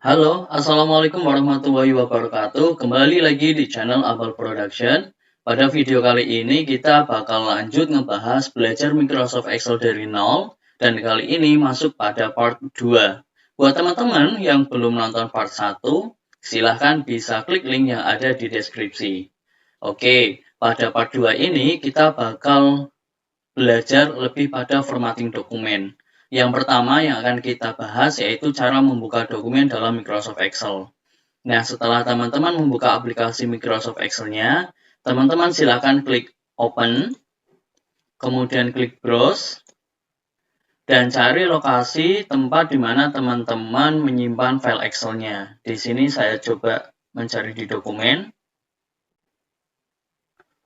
Halo, Assalamualaikum warahmatullahi wabarakatuh. Kembali lagi di channel Abal Production. Pada video kali ini kita bakal lanjut ngebahas belajar Microsoft Excel dari nol. Dan kali ini masuk pada part 2. Buat teman-teman yang belum nonton part 1, silahkan bisa klik link yang ada di deskripsi. Oke, pada part 2 ini kita bakal belajar lebih pada formatting dokumen. Yang pertama yang akan kita bahas yaitu cara membuka dokumen dalam Microsoft Excel. Nah, setelah teman-teman membuka aplikasi Microsoft Excel-nya, teman-teman silakan klik Open, kemudian klik Browse, dan cari lokasi tempat di mana teman-teman menyimpan file Excel-nya. Di sini saya coba mencari di dokumen.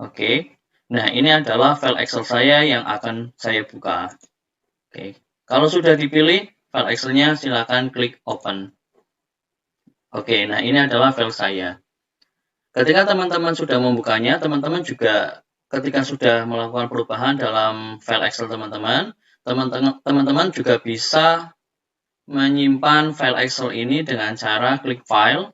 Oke. Nah, ini adalah file Excel saya yang akan saya buka. Oke. Kalau sudah dipilih file Excel-nya, silakan klik Open. Oke, nah ini adalah file saya. Ketika teman-teman sudah membukanya, teman-teman juga ketika sudah melakukan perubahan dalam file Excel teman-teman juga bisa menyimpan file Excel ini dengan cara klik File.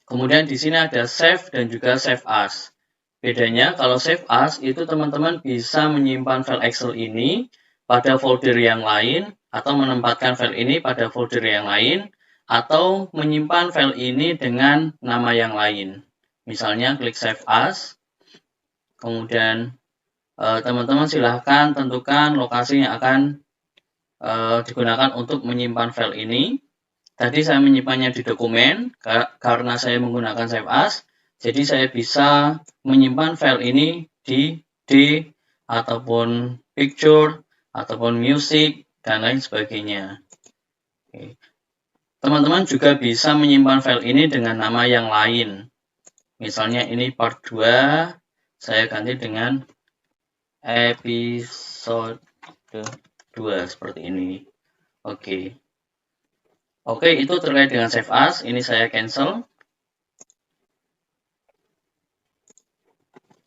Kemudian di sini ada Save dan juga Save As. Bedanya kalau Save As itu teman-teman bisa menyimpan file Excel ini pada folder yang lain atau menempatkan file ini pada folder yang lain atau menyimpan file ini dengan nama yang lain. Misalnya klik Save As, kemudian teman-teman silahkan tentukan lokasi yang akan digunakan untuk menyimpan file ini. Tadi saya menyimpannya di dokumen, karena saya menggunakan Save As, jadi saya bisa menyimpan file ini di D, ataupun Picture, ataupun Music, dan lain sebagainya. Teman-teman juga bisa menyimpan file ini dengan nama yang lain. Misalnya ini part 2, saya ganti dengan episode 2 seperti ini. Oke. Oke, itu terkait dengan Save As. Ini saya cancel.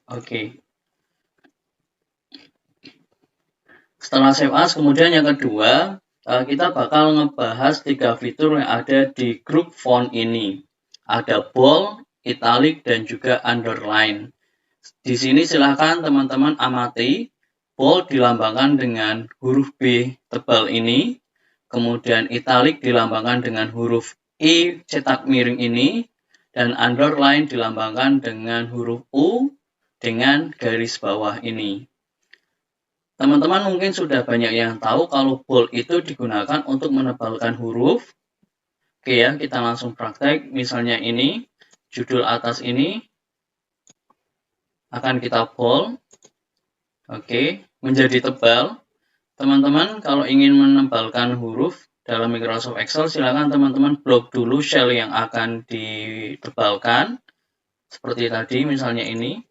Oke. Setelah Save As, kemudian yang kedua, kita bakal ngebahas 3 fitur yang ada di grup font ini. Ada bold, italic, dan juga underline. Di sini silakan teman-teman amati. Bold dilambangkan dengan huruf B tebal ini. Kemudian italic dilambangkan dengan huruf I cetak miring ini. Dan underline dilambangkan dengan huruf U dengan garis bawah ini. Teman-teman mungkin sudah banyak yang tahu kalau bold itu digunakan untuk menebalkan huruf. Oke ya, kita langsung praktek. Misalnya ini, judul atas ini akan kita bold. Oke, menjadi tebal. Teman-teman kalau ingin menebalkan huruf dalam Microsoft Excel, silakan teman-teman blok dulu cell yang akan ditebalkan. Seperti tadi misalnya ini.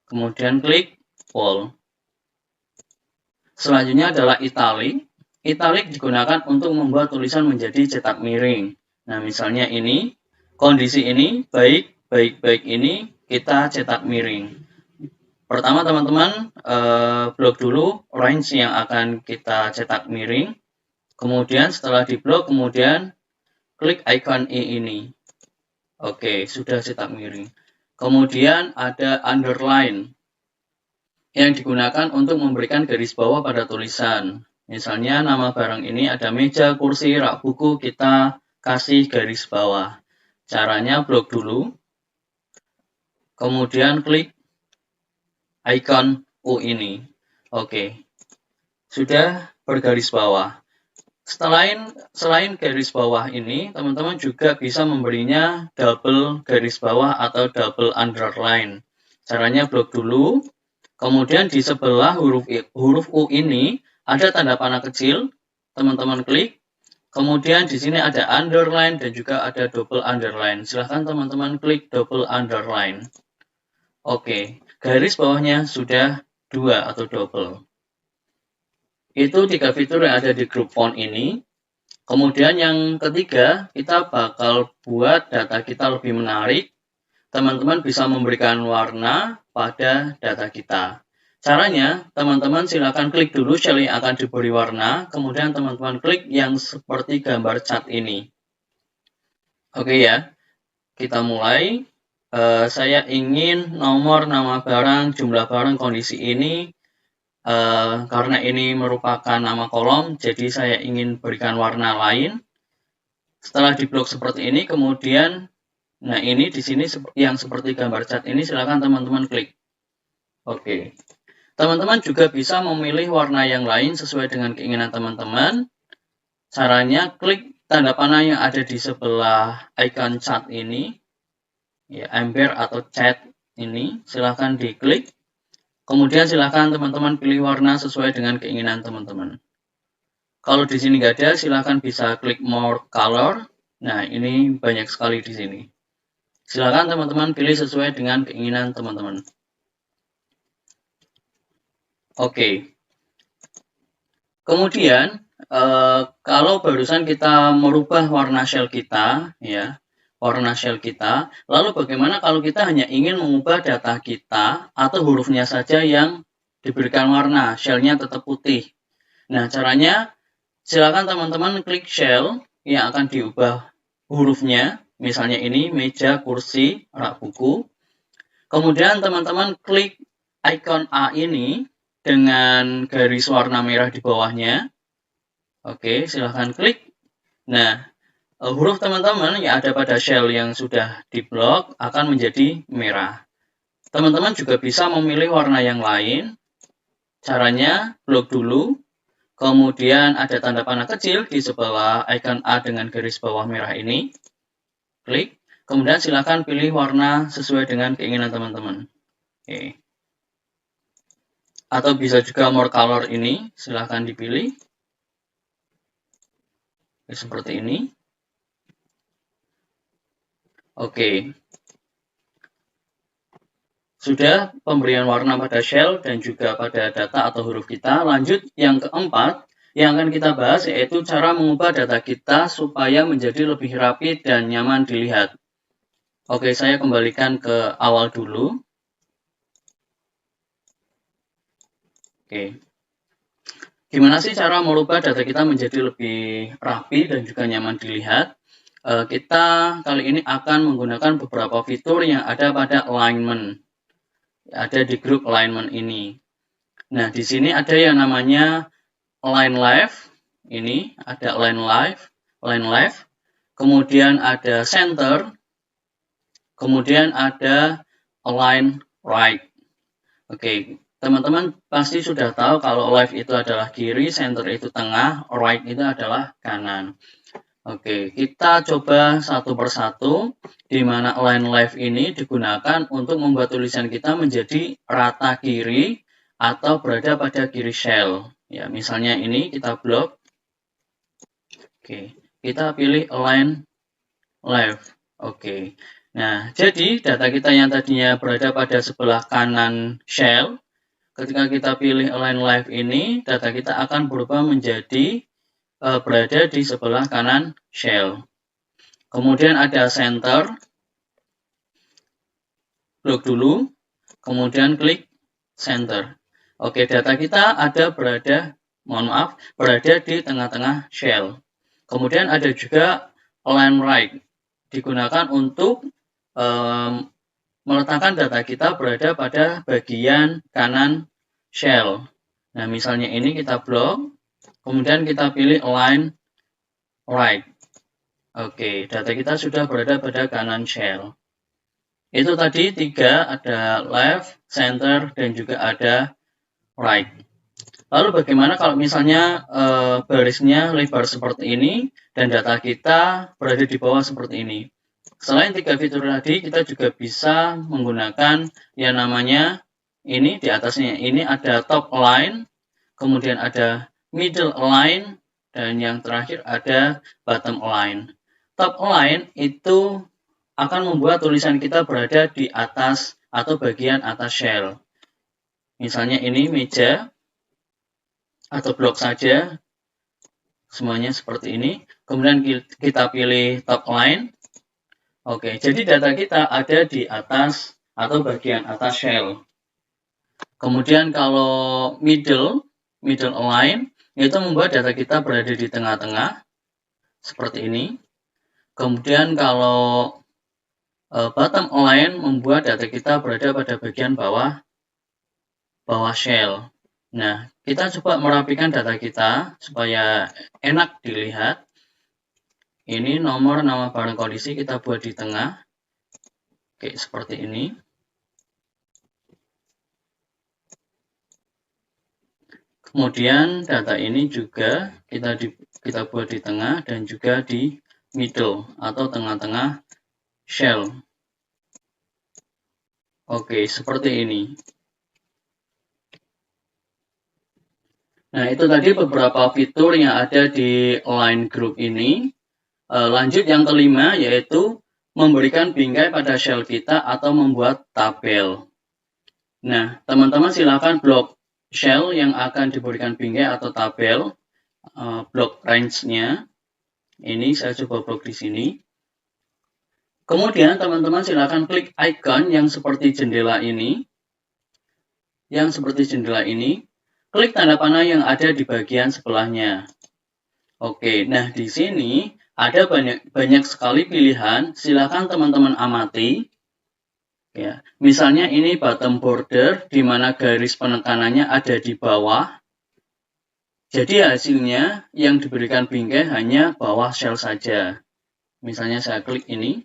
Kemudian klik bold. Selanjutnya adalah italic. Italic digunakan untuk membuat tulisan menjadi cetak miring. Nah, misalnya ini, kondisi ini, baik ini, kita cetak miring. Pertama, teman-teman, blok dulu range yang akan kita cetak miring. Kemudian setelah diblok, kemudian klik icon I ini. Oke, sudah cetak miring. Kemudian ada underline yang digunakan untuk memberikan garis bawah pada tulisan. Misalnya nama barang ini ada meja, kursi, rak buku, kita kasih garis bawah. Caranya blok dulu, kemudian klik icon U ini. Oke, sudah bergaris bawah. Selain garis bawah ini, teman-teman juga bisa memberinya double garis bawah atau double underline. Caranya blok dulu, kemudian di sebelah huruf U ini ada tanda panah kecil, teman-teman klik. Kemudian di sini ada underline dan juga ada double underline. Silahkan teman-teman klik double underline. Oke, garis bawahnya sudah 2 atau double. Itu 3 fitur yang ada di grup font ini. Kemudian yang ketiga, kita bakal buat data kita lebih menarik. Teman-teman bisa memberikan warna pada data kita. Caranya, teman-teman silakan klik dulu cell yang akan diberi warna, kemudian teman-teman klik yang seperti gambar cat ini. Oke ya, kita mulai. Saya ingin nomor, nama barang, jumlah barang, kondisi ini. Karena ini merupakan nama kolom, jadi saya ingin berikan warna lain. Setelah diblok seperti ini, kemudian, nah ini di sini yang seperti gambar cat ini, silakan teman-teman klik. Oke. Teman-teman juga bisa memilih warna yang lain sesuai dengan keinginan teman-teman. Caranya klik tanda panah yang ada di sebelah icon cat ini, ya, ember atau cat ini, silahkan diklik. Kemudian silahkan teman-teman pilih warna sesuai dengan keinginan teman-teman. Kalau di sini nggak ada, silahkan bisa klik more color. Nah, ini banyak sekali di sini. Silahkan teman-teman pilih sesuai dengan keinginan teman-teman. Oke. Kemudian, kalau barusan kita merubah warna shell kita, ya, warna shell kita, lalu bagaimana kalau kita hanya ingin mengubah data kita atau hurufnya saja yang diberikan warna, shellnya tetap putih. Nah, caranya silakan teman-teman klik shell yang akan diubah hurufnya, misalnya ini meja, kursi, rak buku. Kemudian teman-teman klik icon A ini dengan garis warna merah di bawahnya. Oke, silahkan klik. Nah, huruf teman-teman yang ada pada shell yang sudah diblok akan menjadi merah. Teman-teman juga bisa memilih warna yang lain. Caranya, blok dulu. Kemudian ada tanda panah kecil di sebelah icon A dengan garis bawah merah ini. Klik. Kemudian silahkan pilih warna sesuai dengan keinginan teman-teman. Oke. Atau bisa juga more color ini, silahkan dipilih. Seperti ini. Oke. Sudah pemberian warna pada shell dan juga pada data atau huruf kita. Lanjut yang keempat, yang akan kita bahas yaitu cara mengubah data kita supaya menjadi lebih rapi dan nyaman dilihat. Oke, saya kembalikan ke awal dulu. Oke. Gimana sih cara merubah data kita menjadi lebih rapi dan juga nyaman dilihat? Kita kali ini akan menggunakan beberapa fitur yang ada pada alignment. Ada di grup alignment ini. Nah, di sini ada yang namanya align left. Ini ada align left. Kemudian ada center. Kemudian ada align right. Oke. Teman-teman pasti sudah tahu kalau left itu adalah kiri, center itu tengah, right itu adalah kanan. Oke, kita coba satu persatu, di mana align left ini digunakan untuk membuat tulisan kita menjadi rata kiri atau berada pada kiri shell. Ya, misalnya ini kita blok. Oke, kita pilih align left. Oke. Nah, jadi data kita yang tadinya berada pada sebelah kanan shell, ketika kita pilih align left ini, data kita akan berubah menjadi berada di sebelah kanan shell. Kemudian ada center, blok dulu, kemudian klik center. Oke, data kita berada di tengah-tengah shell. Kemudian ada juga align right, digunakan untuk meletakkan data kita berada pada bagian kanan shell. Nah, misalnya ini kita blok, kemudian kita pilih align right. Oke, data kita sudah berada pada kanan shell. Itu tadi 3, ada left, center, dan juga ada right. Lalu bagaimana kalau misalnya barisnya lebar seperti ini dan data kita berada di bawah seperti ini? Selain 3 fitur tadi, kita juga bisa menggunakan yang namanya ini, di atasnya ini ada top align, kemudian ada middle align, dan yang terakhir ada bottom align. Top align itu akan membuat tulisan kita berada di atas atau bagian atas shell. Misalnya ini meja atau blok saja, semuanya seperti ini. Kemudian kita pilih top align. Oke, jadi data kita ada di atas atau bagian atas shell. Kemudian kalau middle align, itu membuat data kita berada di tengah-tengah, seperti ini. Kemudian kalau bottom align membuat data kita berada pada bagian bawah shell. Nah, kita coba merapikan data kita supaya enak dilihat. Ini nomor, nama barang, kondisi kita buat di tengah. Oke, seperti ini. Kemudian data ini juga kita buat di tengah dan juga di middle atau tengah-tengah shell. Oke, seperti ini. Nah, itu tadi beberapa fitur yang ada di line group ini. Lanjut yang kelima, yaitu memberikan bingkai pada shell kita atau membuat tabel. Nah, teman-teman silakan blok shell yang akan diberikan bingkai atau tabel, blok range-nya. Ini saya coba blok di sini. Kemudian teman-teman silakan klik icon yang seperti jendela ini. Klik tanda panah yang ada di bagian sebelahnya. Oke, nah di sini ada banyak sekali pilihan. Silakan teman-teman amati. Ya, misalnya ini bottom border, di mana garis penekanannya ada di bawah. Jadi hasilnya yang diberikan bingkai hanya bawah shell saja. Misalnya saya klik ini.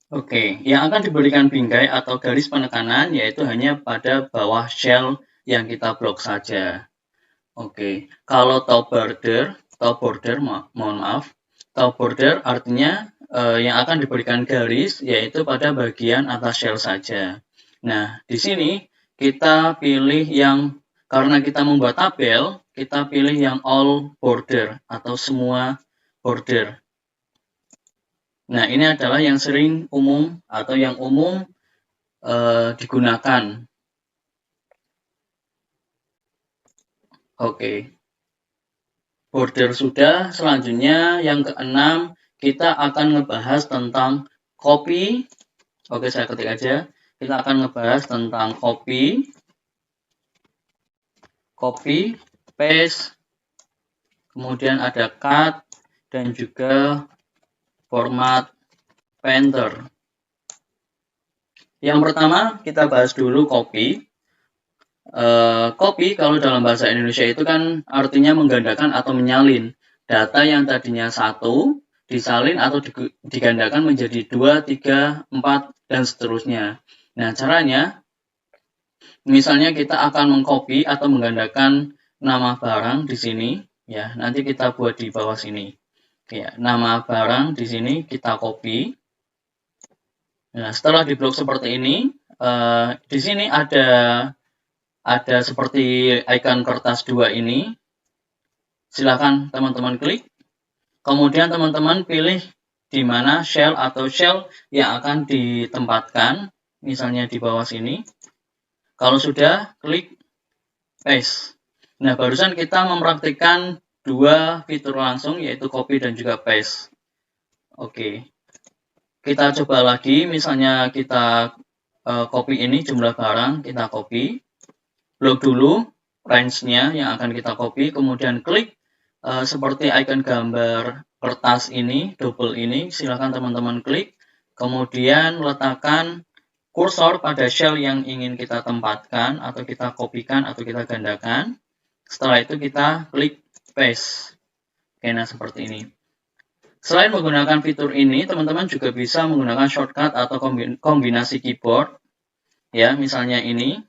Oke, yang akan diberikan bingkai atau garis penekanan yaitu hanya pada bawah shell yang kita blok saja. Oke, kalau top border, mohon maaf, top border artinya yang akan diberikan garis yaitu pada bagian atas shell saja. Nah, di sini kita pilih yang, karena kita membuat tabel, kita pilih yang all border atau semua border. Nah, ini adalah yang sering umum atau yang umum digunakan. Oke. Border sudah, selanjutnya yang keenam kita akan ngebahas tentang copy. Oke, saya ketik aja. Kita akan ngebahas tentang copy, paste, kemudian ada cut, dan juga format painter. Yang pertama kita bahas dulu copy. Copy kalau dalam bahasa Indonesia itu kan artinya menggandakan atau menyalin data yang tadinya 1 disalin atau digandakan menjadi 2, 3, 4 dan seterusnya. Nah, caranya misalnya kita akan mengcopy atau menggandakan nama barang di sini ya. Nanti kita buat di bawah sini. Ya, nama barang di sini kita copy. Nah, setelah diblok seperti ini, di sini ada seperti icon kertas 2 ini. Silakan teman-teman klik. Kemudian teman-teman pilih di mana shell yang akan ditempatkan. Misalnya di bawah sini. Kalau sudah, klik paste. Nah, barusan kita mempraktikkan 2 fitur langsung, yaitu copy dan juga paste. Oke. Kita coba lagi, misalnya kita copy ini jumlah barang, kita copy. Blok dulu range-nya yang akan kita copy, kemudian klik seperti icon gambar kertas ini, double ini, silakan teman-teman klik, kemudian letakkan kursor pada shell yang ingin kita tempatkan, atau kita kopikan, atau kita gandakan. Setelah itu kita klik paste. Oke, nah seperti ini. Selain menggunakan fitur ini, teman-teman juga bisa menggunakan shortcut atau kombinasi keyboard. Ya, misalnya ini.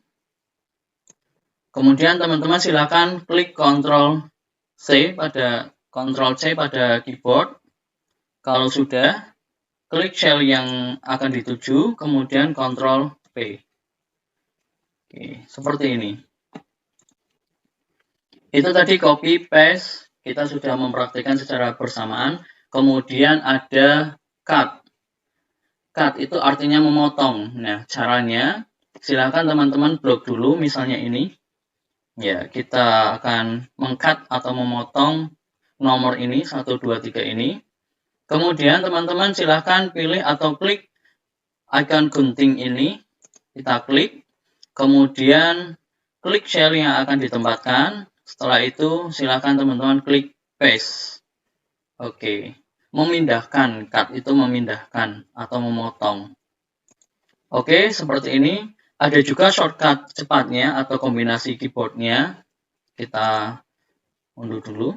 Kemudian teman-teman silakan klik Ctrl C pada keyboard. Kalau sudah, klik shell yang akan dituju, kemudian Ctrl P. Oke, seperti ini. Itu tadi copy paste, kita sudah mempraktikkan secara bersamaan. Kemudian ada cut. Cut itu artinya memotong. Nah, caranya silakan teman-teman blok dulu, misalnya ini. Ya, kita akan meng-cut atau memotong nomor ini, 1, 2, 3 ini. Kemudian teman-teman silahkan pilih atau klik icon gunting ini. Kita klik. Kemudian klik shell yang akan ditempatkan. Setelah itu silahkan teman-teman klik paste. Oke. memindahkan, cut itu memindahkan atau memotong. Oke, seperti ini. Ada juga shortcut cepatnya atau kombinasi keyboardnya. Kita unduh dulu.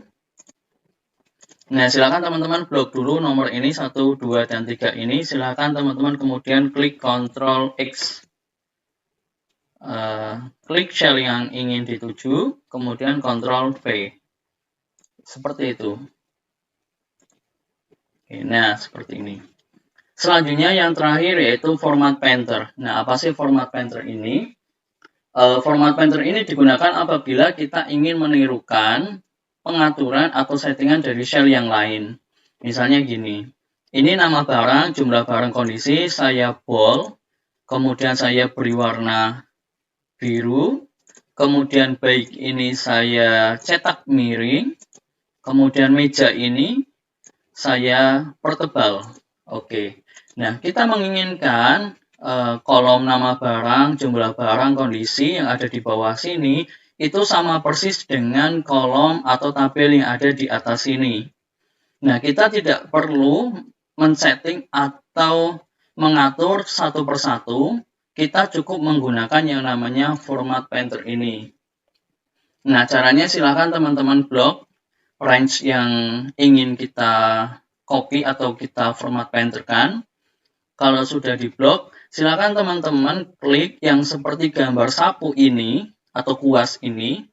Nah, silakan teman-teman blok dulu nomor ini 1, 2, dan 3 ini. Silakan teman-teman kemudian klik Ctrl X. Klik sel yang ingin dituju, kemudian Ctrl V. Seperti itu. Oke, nah, seperti ini. Selanjutnya yang terakhir yaitu format painter. Nah, apa sih format painter ini? Format painter ini digunakan apabila kita ingin menirukan pengaturan atau settingan dari shell yang lain. Misalnya gini, ini nama barang, jumlah barang kondisi, saya bold, kemudian saya beri warna biru, kemudian baik ini saya cetak miring, kemudian meja ini saya pertebal. Oke, nah kita menginginkan kolom nama barang, jumlah barang, kondisi yang ada di bawah sini itu sama persis dengan kolom atau tabel yang ada di atas sini. Nah, kita tidak perlu men-setting atau mengatur satu persatu, kita cukup menggunakan yang namanya format painter ini. Nah, caranya silakan teman-teman blok range yang ingin kita copy atau kita format painterkan. Kalau sudah di blok, silakan teman-teman klik yang seperti gambar sapu ini atau kuas ini.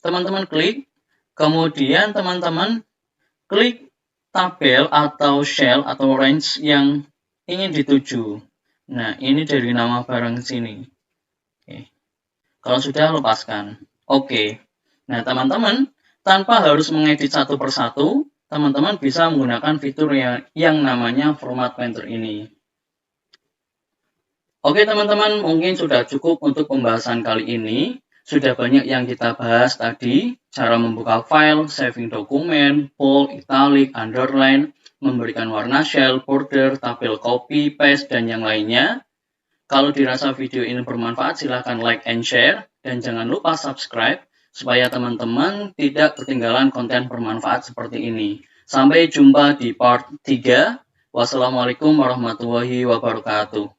Teman-teman klik, kemudian teman-teman klik tabel atau shell atau range yang ingin dituju. Nah, ini dari nama barang sini. Oke. Kalau sudah, lepaskan. Oke. Nah, teman-teman, tanpa harus mengedit satu persatu, teman-teman bisa menggunakan fitur yang namanya format painter ini. Oke teman-teman, mungkin sudah cukup untuk pembahasan kali ini. Sudah banyak yang kita bahas tadi, cara membuka file, saving dokumen, bold, italic, underline, memberikan warna shell, border, tabel copy, paste, dan yang lainnya. Kalau dirasa video ini bermanfaat, silahkan like and share, dan jangan lupa subscribe, supaya teman-teman tidak ketinggalan konten bermanfaat seperti ini. Sampai jumpa di part 3. Wassalamualaikum warahmatullahi wabarakatuh.